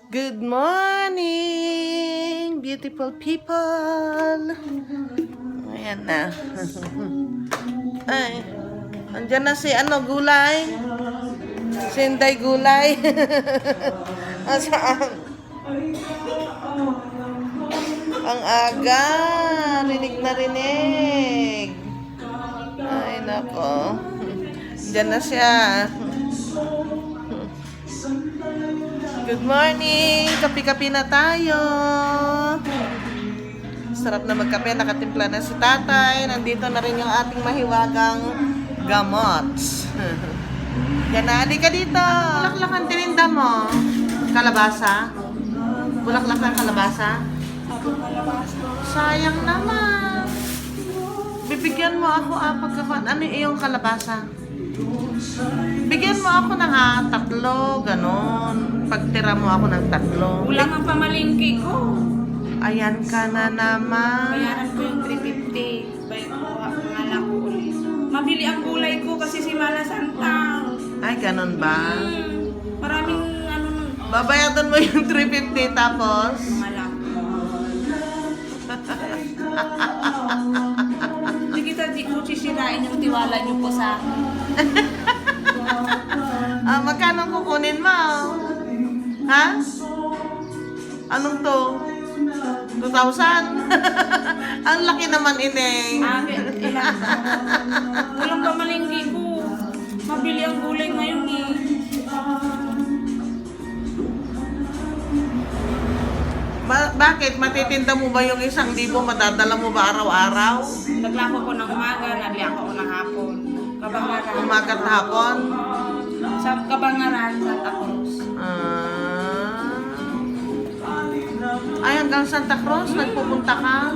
Good morning, beautiful people. Ayan na. Ay, andyan na si gulay. Si Inday Gulay. Asaan? Ang aga. Rinig na rinig. Ay, nako. Andyan na siya. Good morning! Kapi-kapi na tayo! Sarap na magkape. Nakatimpla na si tatay. Nandito na rin yung ating mahiwagang gamot. Yan na. Halika dito. Bulaklak ang tininda mo. Kalabasa? Bulaklak ng kalabasa? Sayang naman. Bibigyan mo ako pagkakuan. Ano yung kalabasa? Bigyan mo ako ng 3, ganon. Pagtira mo ako ng 3. Kulang ang pamalingki ko. Ayan ka na naman. Bayaran ko yung 350. Bayad ko, pangalan ko ulit. Mabili ang gulay ko kasi si Mala Santa. Ay, ganon ba? Maraming nun. Babayadan mo yung 350 tapos? Pangalan ko. Hindi ko sisirain yung tiwala niyo po sa akin. Magkano kukunin mo? Ha? Anong to? 2,000? Ang laki naman, Ineng. Ilan? Walang pamalingki ko. Mabili ang gulay ngayon eh. Bakit? Matitinda mo ba yung 1,000? Madadala mo ba araw-araw? Naglako ko ng umaga, naglako ko ng hapon. Kabangaran. Umaga at hapon? Sa Kabangaran, Santa Cruz. Ay, hanggang Santa Cruz, nagpupunta ka?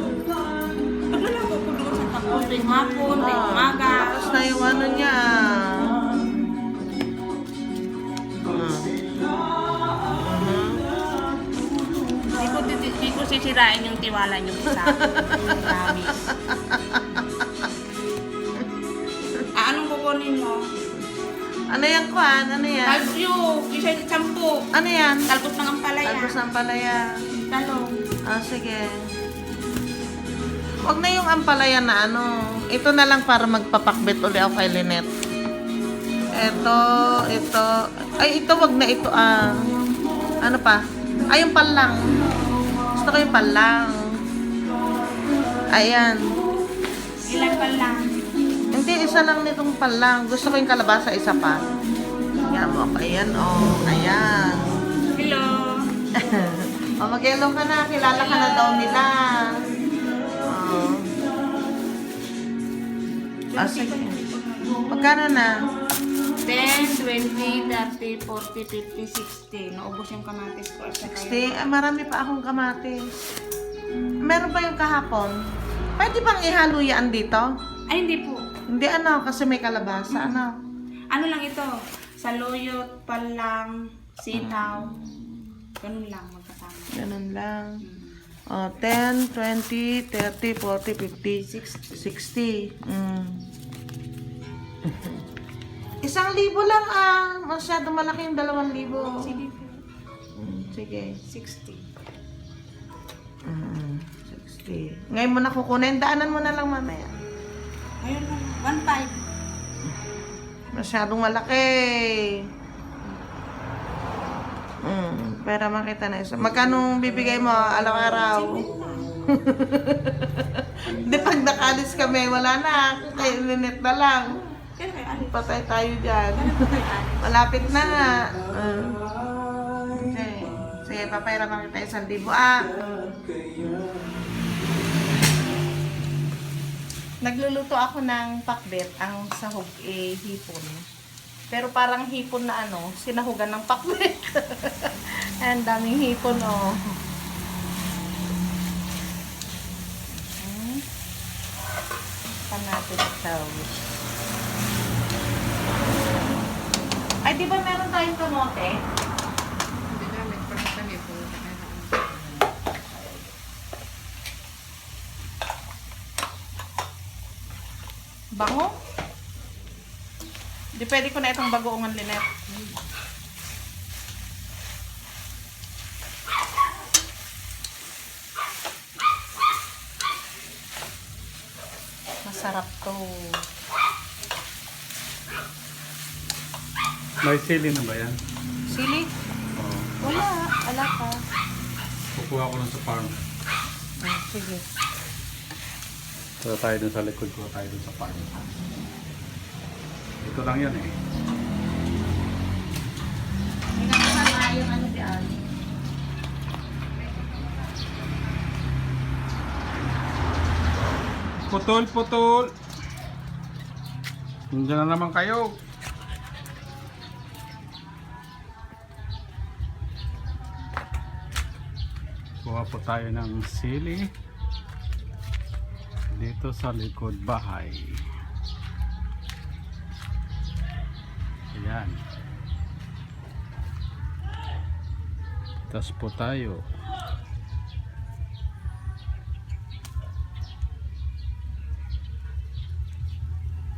Naglako ko doon sa Santa Cruz, tuwing hapon, tuwing umaga. Tapos na yung ano niya. Hindi ko sisirain yung tiwala niyo sa akin. Promise. Anong kukunin mo? Ano yan, Kwan? Ano yan? Calcio, isa yung 10. Ano yan? Talbos ng ampalaya. Talbos ng palaya. Talong. Sige. Huwag na yung ampalaya na ano. Ito na lang para magpapakbit uli ako kay Lynette. Ito. Ay, ito wag na ito. Ano pa? Ay, yung palang. Gusto ko yung palang. Ayan. Ilan pa lang? Hindi, isa lang nitong palang. Gusto ko yung kalabasa, isa pa. Yan mo. Ayan, Ayan. Hello. Mag-hello ka na. Kilala ka na daw nila. Sige. Magkano na? 10, 20, 30, 40, 50, 60. Naubos yung kamatis ko. 60. Marami pa akong kamatis. Meron pa yung kahapon. Pwede bang ihalo yan dito? Ay, hindi po. Hindi kasi may kalabasa. Ano lang ito? Saluyot, palang, sitaw. Ganun lang magkasama. Ganun lang. 10, 20, 30, 40, 50, 60. 1,000 lang Masyado malaki yung 2,000. Sige po. Sige. 60. 60. Ngayon mo na kukunin. Daanan mo na lang mamaya. Ayun lang. 1.5. Masyadong malaki. Para makita na isa. Magkano bibigay mo araw-araw? Hindi, pag nakalis kami, wala na. Kay Lynette na lang. Patay tayo dyan. Malapit na nga. Okay. Sige, papayra makita 1,000. Nagluluto ako ng pakbet. Ang sahog hipon. Pero parang hipon na sinahugan ng pakbet. Ang daming hipon Natin ito. Ay, di ba meron tayong kamote? Hindi namin. Pagkat kami po. Bango? Di pwede ko na itong bagoongan, Lynette. Masarap to. May sili na ba yan? Sili? Oo. Wala. Wala pa. Kukuha ko lang sa farm. Sige. Kuha tayo dun sa likod. Kuha tayo dun sa farm. Ito lang yan eh. Pinakasama yung ano diyan. Putol, putol! Nandiyan na naman kayo. Kuha po tayo ng sili dito sa likod bahay. Ayan. Tas po tayo.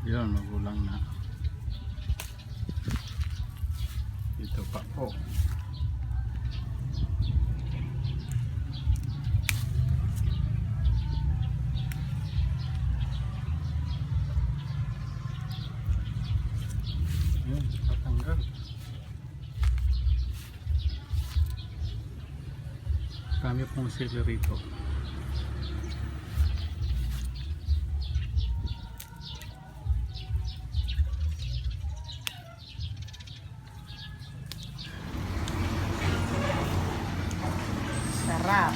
Yan, magulang na. Ito pa po. Yan, tatanggal. Kami pong sili rito. Sarap.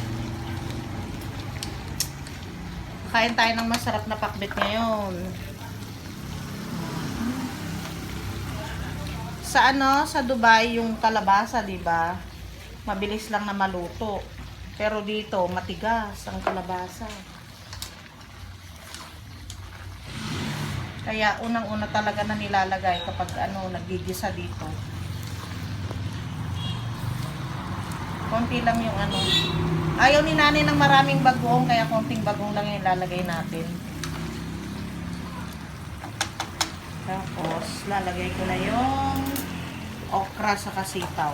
Kain tayo ng masarap na pakbet ngayon. Sa ano, sa Dubai yung kalabasa, 'di ba? Mabilis lang na maluto. Pero dito matigas ang kalabasa. Kaya unang-una talaga na nilalagay kapag ano nagigisa dito. Konti lang yung ano. Ayaw ni nanay ng maraming bagoong, kaya konting bagoong lang yung ilalagay natin. Tapos, lalagay ko na yung okra sa kasitaw.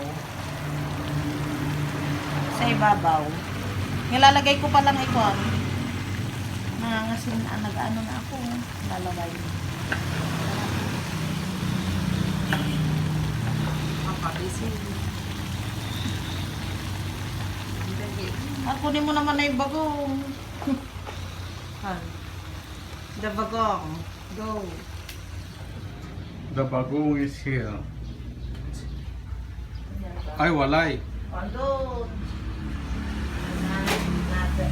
Sa ibabaw. Nilalagay ko pa lang ikon. Nangangasin na, nag-ano na ako. Lalagay. Kunin mo naman na yung bagong. The bagong. Go. The bagong is here. Ay, walay. Andun.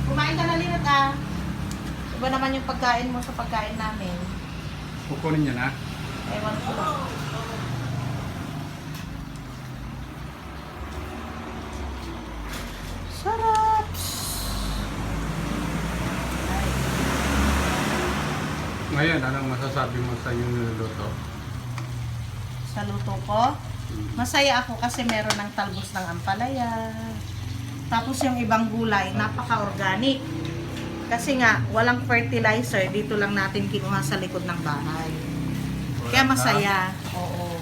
Kumain ka na linat ah. Iba naman yung pagkain mo sa pagkain namin. Kukunin niya na. Ewan ko lang. Sarap! Ngayon, anong masasabi mo sa inyong niluluto? Sa luto ko, masaya ako kasi meron ng talbos ng ampalaya. Tapos yung ibang gulay, napaka-organic. Kasi nga, walang fertilizer, dito lang natin kinuha sa likod ng bahay. Kaya masaya. Oo.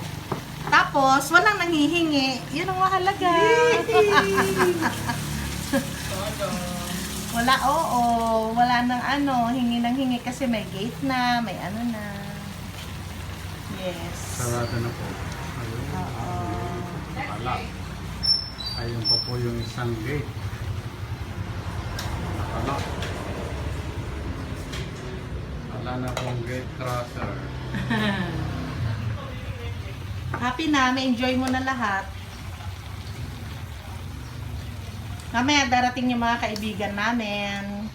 Tapos, walang nanghihingi. Yun ang mahalaga. Wala, oo. Wala nang ano, hingi ng hingi kasi may gate na, may ano na. Yes. Sarado na po. Ayun. Oo. Pala. Ayun pa po yung isang gate. Pala. Wala na pong gate crosser. Happy na, may-enjoy mo na lahat. Mamaya darating yung mga kaibigan namin.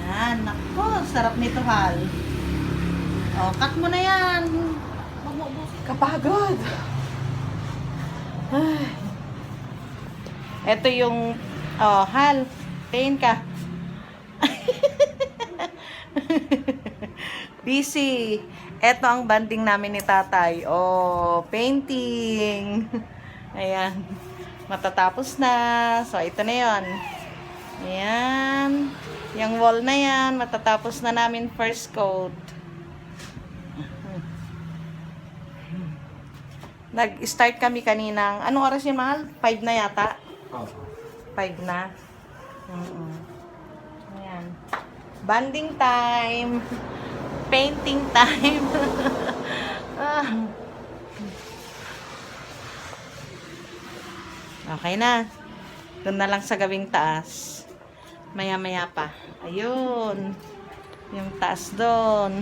Yan, nako, sarap nito, Hal. O, cut mo na yan. Huwag mo ubusin. Kapagod. Ay. Ito yung, Hal, tingin ka. Busy. Ito ang banding namin ni tatay. Oh, painting. Ayan. Matatapos na. So, ito na yon. Ayan. Yung wall na yan. Matatapos na namin first coat. Nag-start kami kaninang, anong oras yun, mahal? 5 na yata. 5 na. Ayan. Banding time. Painting time. Ah. Okay na. Doon na lang sa gawing taas. Maya-maya pa. Ayun. Yung taas doon.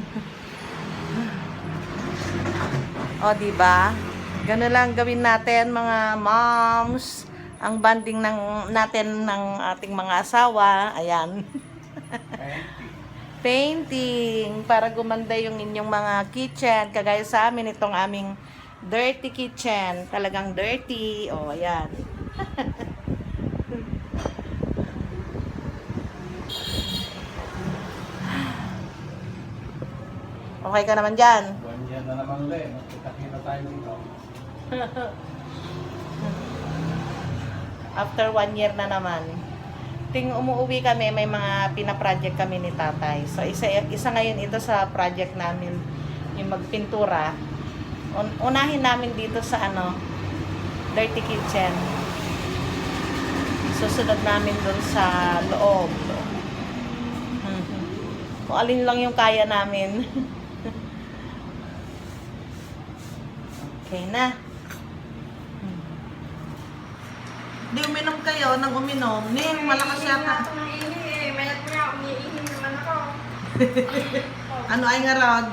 O, diba? Gano'n lang gawin natin, mga moms. Ang banding natin ng ating mga asawa. Ayan. Painting. Para gumanda yung inyong mga kitchen. Kagaya sa amin, itong aming dirty kitchen. Talagang dirty. O, ayan. Okay ka naman dyan? 1 year na naman ulit. Kita-kita tayo dito. After 1 year na naman. Umuwi kami, may mga pina-project kami ni tatay. So, isa ngayon ito sa project namin, yung magpintura. Unahin namin dito sa dirty kitchen. Susunod namin dun sa loob. Kung alin lang yung kaya namin. Okay na. Di uminom kayo, nang uminom. Ning, malakas yata. Mayat niya, umiihi naman ako. Ano ay nga rod?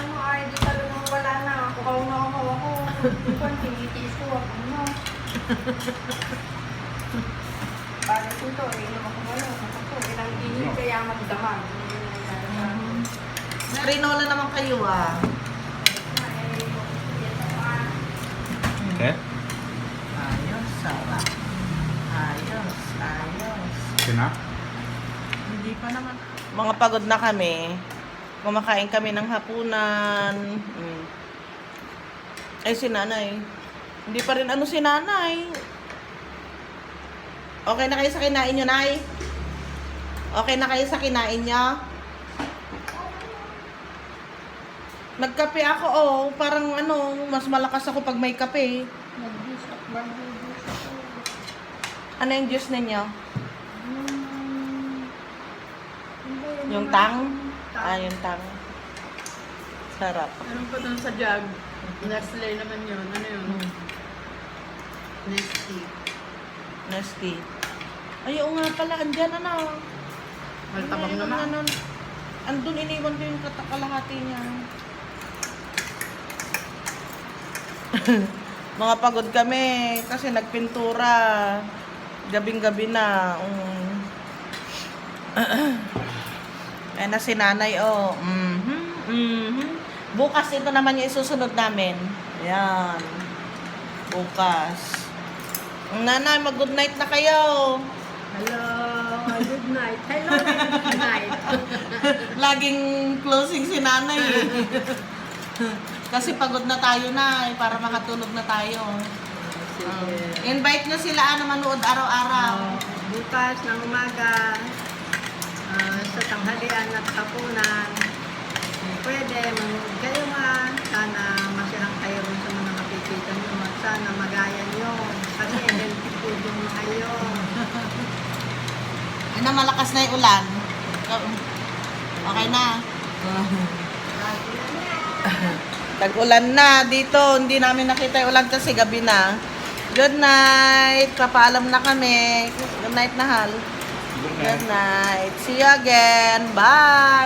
Ano ay, di talagang wala na. Kukaw na ako. Kung tinitiis ko ako, no? Bakit ito, inom ako ngayon. Ako, ilang ihi kaya magdamag. Rinola naman kayo Okay? Ayos, sarap. Ayos. Sina? Hindi pa naman. Mga pagod na kami. Kumakain kami ng hapunan. Ay, si nanay. Hindi pa rin si nanay. Okay na kayo sa kinain nyo, nay? Okay na kayo sa kinain nyo? Nagkape ako, parang mas malakas ako pag may kape. Ano yung juice ninyo? Yung tang? Yung tang. Sarap. Anong pa dun sa jug? Nestle naman yun. Ano yun? Nestle. Nasty. Ay, oo nga pala, andyan Maltabang naman. Andun, iniwan ko yung kalahati niya. Mga pagod kami kasi nagpintura. Gabing-gabi na. Ay na si nanay, Bukas ito naman yung isusunod namin. Ayan. Bukas. Nanay, mag-good night na kayo. Hello, good night. Hello, good night. Laging closing si nanay. Kasi pagod na tayo na para makatulog na tayo. Invite nyo sila manood araw-araw. Bukas ng umaga, sa tanghalian at hapunan, pwede manood kayo sana masirang kayo rin sa mga nakikita nyo at sana magaya nyo kasi healthy food yung kayo. Malakas na yung ulan. Okay na. Tag-ulan na dito. Hindi namin nakita yung ulan kasi gabi na. Good night. Papaalam na kami. Good night na, Hal. Good night. See you again. Bye.